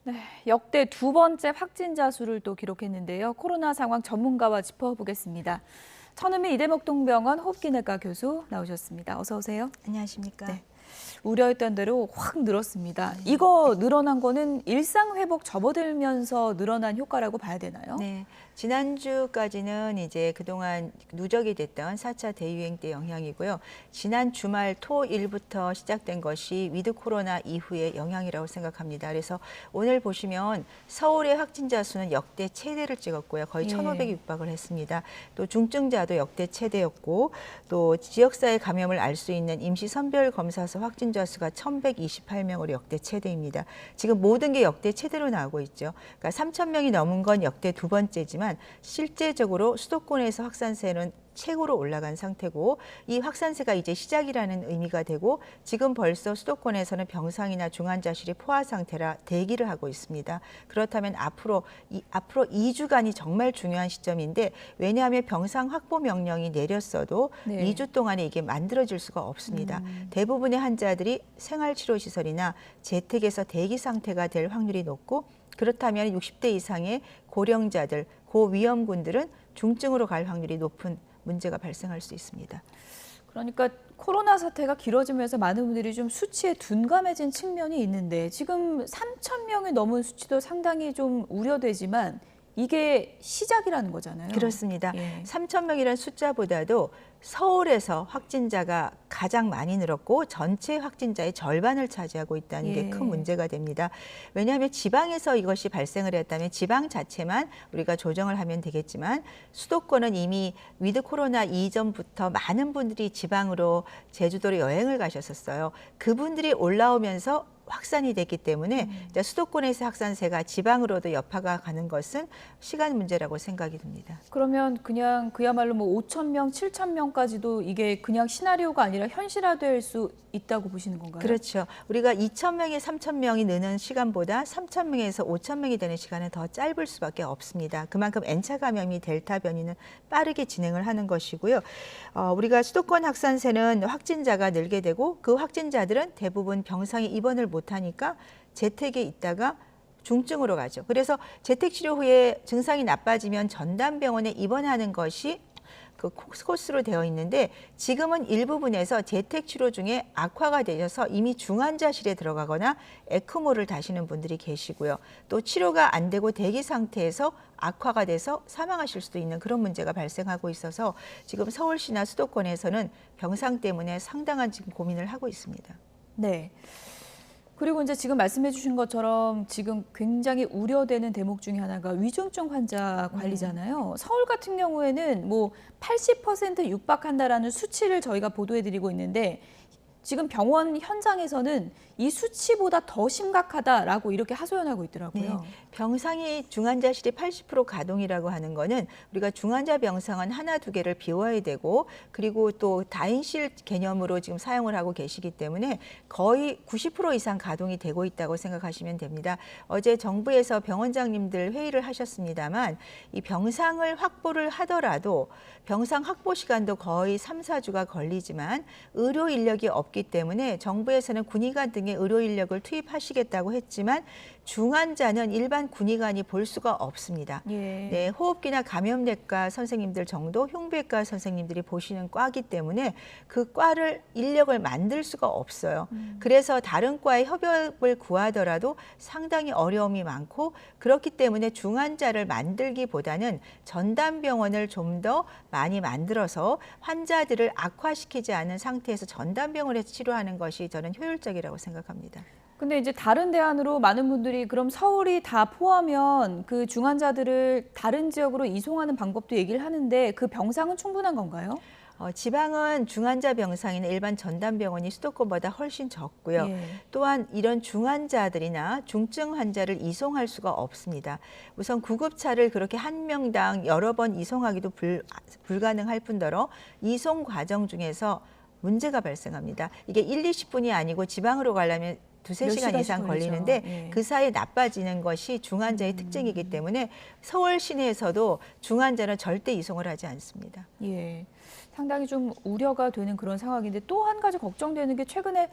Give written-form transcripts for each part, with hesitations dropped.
네, 역대 두 번째 확진자 수를 또 기록했는데요. 코로나 상황 전문가와 짚어보겠습니다. 천은미 이대목동병원 호흡기내과 교수 나오셨습니다. 어서 오세요. 안녕하십니까. 네, 우려했던 대로 확 늘었습니다. 이거 늘어난 거는 일상 회복 접어들면서 늘어난 효과라고 봐야 되나요? 네, 지난주까지는 이제 그동안 누적이 됐던 4차 대유행 때 영향이고요. 지난 주말 토일부터 시작된 것이 위드 코로나 이후의 영향이라고 생각합니다. 그래서 오늘 보시면 서울의 확진자 수는 역대 최대를 찍었고요. 거의 1,500이 육박을 했습니다. 또 중증자도 역대 최대였고 또 지역사회 감염을 알 수 있는 임시 선별 검사소 확진자 수가 1,128명으로 역대 최대입니다. 지금 모든 게 역대 최대로 나오고 있죠. 그러니까 3,000명이 넘은 건 역대 두 번째지만 실제적으로 수도권에서 확산세는 최고로 올라간 상태고 이 확산세가 이제 시작이라는 의미가 되고 지금 벌써 수도권에서는 병상이나 중환자실이 포화 상태라 대기를 하고 있습니다. 그렇다면 앞으로 2주간이 정말 중요한 시점인데 왜냐하면 병상 확보 명령이 내렸어도 네. 2주 동안에 이게 만들어질 수가 없습니다. 대부분의 환자들이 생활치료시설이나 재택에서 대기 상태가 될 확률이 높고 그렇다면 60대 이상의 고령자들, 고위험군들은 중증으로 갈 확률이 높은 문제가 발생할 수 있습니다. 그러니까 코로나 사태가 길어지면서 많은 분들이 좀 수치에 둔감해진 측면이 있는데 지금 3,000명이 넘은 수치도 상당히 좀 우려되지만 이게 시작이라는 거잖아요. 그렇습니다. 예. 3,000명이라는 숫자보다도 서울에서 확진자가 가장 많이 늘었고 전체 확진자의 절반을 차지하고 있다는 게 큰 문제가 됩니다. 왜냐하면 지방에서 이것이 발생을 했다면 지방 자체만 우리가 조정을 하면 되겠지만 수도권은 이미 위드 코로나 이전부터 많은 분들이 지방으로 제주도로 여행을 가셨었어요. 그분들이 올라오면서 확산이 됐기 때문에 이제 수도권에서 확산세가 지방으로도 여파가 가는 것은 시간 문제라고 생각이 듭니다. 그러면 그냥 그야말로 뭐 5,000명, 7,000명까지도 이게 그냥 시나리오가 아니라 현실화될 수 있다고 보시는 건가요? 그렇죠. 우리가 2,000명에 3,000명이 느는 시간보다 3,000명에서 5,000명이 되는 시간은 더 짧을 수밖에 없습니다. 그만큼 N차 감염이 델타 변이는 빠르게 진행을 하는 것이고요. 우리가 수도권 확산세는 확진자가 늘게 되고 그 확진자들은 대부분 병상에 입원을 못하니까 재택에 있다가 중증으로 가죠. 그래서 재택치료 후에 증상이 나빠지면 전담병원에 입원하는 것이 그 코스로 되어 있는데 지금은 일부분에서 재택치료 중에 악화가 되셔서 이미 중환자실에 들어가거나 에크모를 다시는 분들이 계시고요. 또 치료가 안 되고 대기 상태에서 악화가 돼서 사망하실 수도 있는 그런 문제가 발생하고 있어서 지금 서울시나 수도권에서는 병상 때문에 상당한 지금 고민을 하고 있습니다. 네. 그리고 이제 지금 말씀해 주신 것처럼 지금 굉장히 우려되는 대목 중에 하나가 위중증 환자 관리잖아요. 서울 같은 경우에는 뭐 80% 육박한다라는 수치를 저희가 보도해 드리고 있는데 지금 병원 현장에서는 이 수치보다 더 심각하다라고 이렇게 하소연하고 있더라고요. 네, 병상이 중환자실이 80% 가동이라고 하는 거는 우리가 중환자 병상은 하나 두 개를 비워야 되고 그리고 또 다인실 개념으로 지금 사용을 하고 계시기 때문에 거의 90% 이상 가동이 되고 있다고 생각하시면 됩니다. 어제 정부에서 병원장님들 회의를 하셨습니다만 이 병상을 확보를 하더라도 병상 확보 시간도 거의 3, 4주가 걸리지만 의료 인력이 없기 때문에 정부에서는 군의관 등의 의료 인력을 투입하시겠다고 했지만 중환자는 일반 군의관이 볼 수가 없습니다. 예. 네, 호흡기나 감염내과 선생님들 정도, 흉부외과 선생님들이 보시는 과이기 때문에 그 과를 인력을 만들 수가 없어요. 그래서 다른 과에 협업을 구하더라도 상당히 어려움이 많고 그렇기 때문에 중환자를 만들기보다는 전담병원을 좀 더 많이 만들어서 환자들을 악화시키지 않은 상태에서 전담병원에서 치료하는 것이 저는 효율적이라고 생각합니다. 근데 이제 다른 대안으로 많은 분들이 그럼 서울이 다 포함면 그 중환자들을 다른 지역으로 이송하는 방법도 얘기를 하는데 그 병상은 충분한 건가요? 지방은 중환자 병상이나 일반 전담병원이 수도권보다 훨씬 적고요. 예. 또한 이런 중환자들이나 중증 환자를 이송할 수가 없습니다. 우선 구급차를 그렇게 한 명당 여러 번 이송하기도 불가능할 뿐더러 이송 과정 중에서 문제가 발생합니다. 이게 1, 20분이 아니고 지방으로 가려면 두세 시간 이상 걸리는데 예. 그 사이에 나빠지는 것이 중환자의 특징이기 때문에 서울 시내에서도 중환자는 절대 이송을 하지 않습니다. 예. 상당히 좀 우려가 되는 그런 상황인데 또 한 가지 걱정되는 게 최근에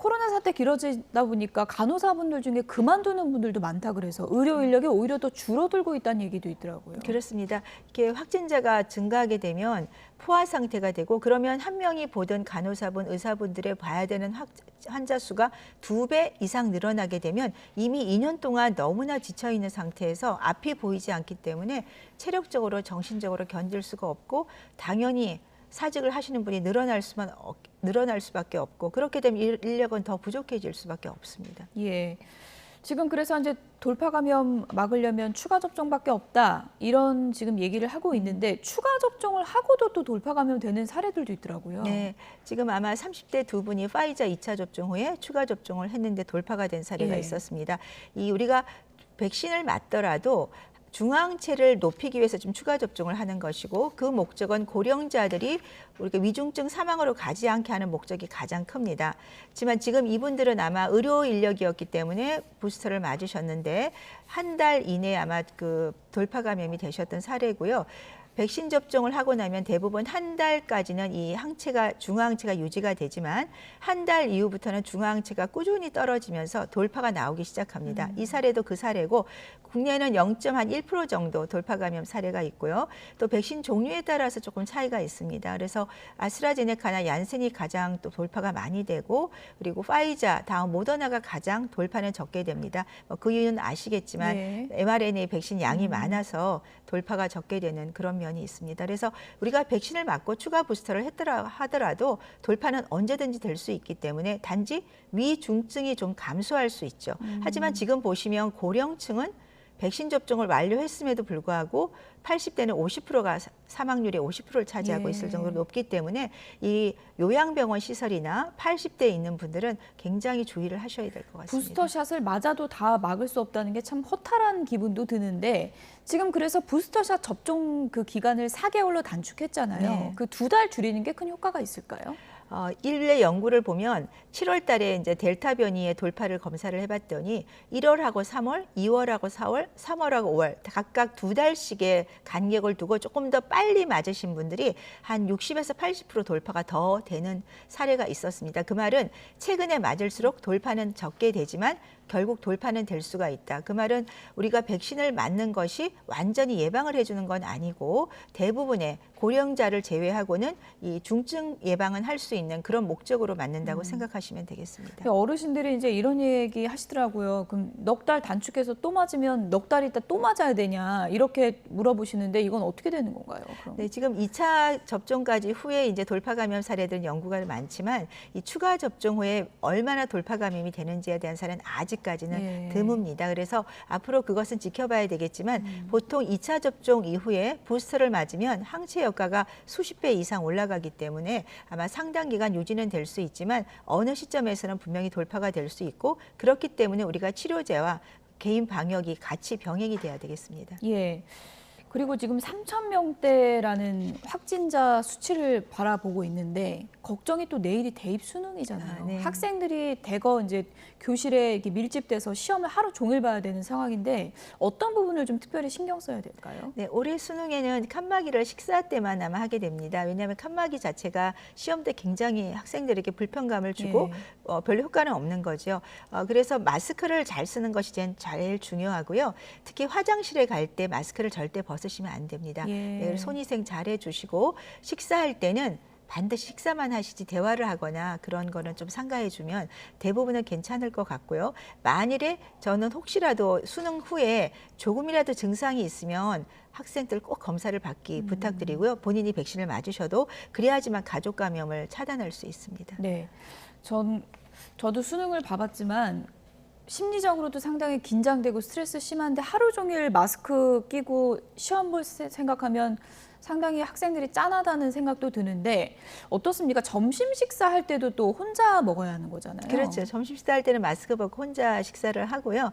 코로나 사태 길어지다 보니까 간호사분들 중에 그만두는 분들도 많다 그래서 의료 인력이 오히려 더 줄어들고 있다는 얘기도 있더라고요. 그렇습니다. 이렇게 확진자가 증가하게 되면 포화 상태가 되고 그러면 한 명이 보던 간호사분, 의사분들의 봐야 되는 환자 수가 2배 이상 늘어나게 되면 이미 2년 동안 너무나 지쳐 있는 상태에서 앞이 보이지 않기 때문에 체력적으로 정신적으로 견딜 수가 없고 당연히 사직을 하시는 분이 늘어날 수밖에 없고 그렇게 되면 인력은 더 부족해질 수밖에 없습니다. 예. 지금 그래서 이제 돌파 감염 막으려면 추가 접종밖에 없다 이런 지금 얘기를 하고 있는데 추가 접종을 하고도 또 돌파 감염 되는 사례들도 있더라고요. 네, 지금 아마 30대 두 분이 파이자 2차 접종 후에 추가 접종을 했는데 돌파가 된 사례가 예. 있었습니다. 우리가 백신을 맞더라도 중앙체를 높이기 위해서 좀 추가 접종을 하는 것이고 그 목적은 고령자들이 우리가 위중증 사망으로 가지 않게 하는 목적이 가장 큽니다. 하지만 지금 이분들은 아마 의료 인력이었기 때문에 부스터를 맞으셨는데 한 달 이내에 아마 그 돌파 감염이 되셨던 사례고요. 백신 접종을 하고 나면 대부분 한 달까지는 이 중화항체가 유지가 되지만 한 달 이후부터는 중화항체가 꾸준히 떨어지면서 돌파가 나오기 시작합니다. 이 사례도 그 사례고 국내는 0.1% 정도 돌파 감염 사례가 있고요. 또 백신 종류에 따라서 조금 차이가 있습니다. 그래서 아스트라제네카나 얀센이 가장 또 돌파가 많이 되고 그리고 파이자, 다음 모더나가 가장 돌파는 적게 됩니다. 그 이유는 아시겠지만 네. mRNA 백신 양이 많아서 돌파가 적게 되는 그런 면이 있습니다. 그래서 우리가 백신을 맞고 추가 부스터를 하더라도 돌파는 언제든지 될 수 있기 때문에 단지 위중증이 좀 감소할 수 있죠. 하지만 지금 보시면 고령층은 백신 접종을 완료했음에도 불구하고 80대는 50%가 사망률의 50%를 차지하고 예. 있을 정도로 높기 때문에 이 요양병원 시설이나 80대에 있는 분들은 굉장히 주의를 하셔야 될 것 같습니다. 부스터샷을 맞아도 다 막을 수 없다는 게 참 허탈한 기분도 드는데 지금 그래서 부스터샷 접종 그 기간을 4개월로 단축했잖아요. 네. 그 2달 줄이는 게 큰 효과가 있을까요? 일례 연구를 보면 7월 달에 이제 델타 변이의 돌파를 검사를 해봤더니 1월하고 3월, 2월하고 4월, 3월하고 5월 각각 2달씩의 간격을 두고 조금 더 빨리 맞으신 분들이 한 60에서 80% 돌파가 더 되는 사례가 있었습니다. 그 말은 최근에 맞을수록 돌파는 적게 되지만 결국 돌파는 될 수가 있다. 그 말은 우리가 백신을 맞는 것이 완전히 예방을 해주는 건 아니고 대부분의 고령자를 제외하고는 이 중증 예방은 할 수 있는 그런 목적으로 맞는다고 생각하시면 되겠습니다. 어르신들이 이제 이런 얘기 하시더라고요. 그럼 넉 달 단축해서 또 맞으면 넉 달 있다 또 맞아야 되냐 이렇게 물어보시는데 이건 어떻게 되는 건가요? 그럼? 네, 지금 2차 접종까지 후에 이제 돌파 감염 사례들은 연구가 많지만 이 추가 접종 후에 얼마나 돌파 감염이 되는지에 대한 사례는 아직까지는 예. 드뭅니다. 그래서 앞으로 그것은 지켜봐야 되겠지만 보통 2차 접종 이후에 부스터를 맞으면 항체 효과가 수십 배 이상 올라가기 때문에 아마 상당 기간 유지는 될 수 있지만 어느 시점에서는 분명히 돌파가 될 수 있고 그렇기 때문에 우리가 치료제와 개인 방역이 같이 병행이 돼야 되겠습니다. 예. 그리고 지금 3,000명대라는 확진자 수치를 바라보고 있는데 걱정이 또 내일이 대입 수능이잖아요. 네. 학생들이 대거 이제 교실에 이렇게 밀집돼서 시험을 하루 종일 봐야 되는 상황인데 어떤 부분을 좀 특별히 신경 써야 될까요? 네, 올해 수능에는 칸막이를 식사 때만 아마 하게 됩니다. 왜냐하면 칸막이 자체가 시험 때 굉장히 학생들에게 불편감을 주고 예. 별로 효과는 없는 거죠. 그래서 마스크를 잘 쓰는 것이 제일 중요하고요. 특히 화장실에 갈 때 마스크를 절대 벗으시면 안 됩니다. 예. 네, 손위생 잘 해주시고 식사할 때는 반드시 식사만 하시지 대화를 하거나 그런 거는 좀 삼가해 주면 대부분은 괜찮을 것 같고요. 만일에 저는 혹시라도 수능 후에 조금이라도 증상이 있으면 학생들 꼭 검사를 받기 부탁드리고요. 본인이 백신을 맞으셔도 그래야지만 가족 감염을 차단할 수 있습니다. 네. 저도 수능을 봐봤지만 심리적으로도 상당히 긴장되고 스트레스 심한데 하루 종일 마스크 끼고 시험 볼 생각하면 상당히 학생들이 짠하다는 생각도 드는데 어떻습니까? 점심 식사할 때도 또 혼자 먹어야 하는 거잖아요. 그렇죠. 점심 식사할 때는 마스크 벗고 혼자 식사를 하고요.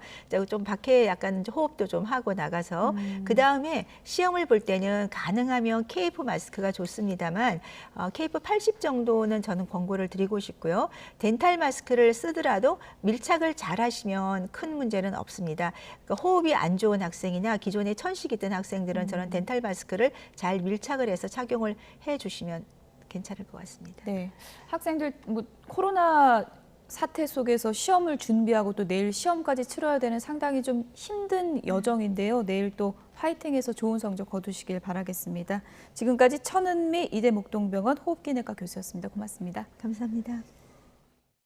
좀 밖에 약간 호흡도 좀 하고 나가서 그다음에 시험을 볼 때는 가능하면 KF 마스크가 좋습니다만 KF 80 정도는 저는 권고를 드리고 싶고요. 덴탈 마스크를 쓰더라도 밀착을 잘 하시면 큰 문제는 없습니다. 그러니까 호흡이 안 좋은 학생이나 기존에 천식이 든 학생들은 저는 덴탈 마스크를 잘 밀착을 해서 착용을 해 주시면 괜찮을 것 같습니다. 네, 학생들 뭐 코로나 사태 속에서 시험을 준비하고 또 내일 시험까지 치러야 되는 상당히 좀 힘든 여정인데요. 내일 또 화이팅해서 좋은 성적 거두시길 바라겠습니다. 지금까지 천은미 이대목동병원 호흡기내과 교수였습니다. 고맙습니다. 감사합니다.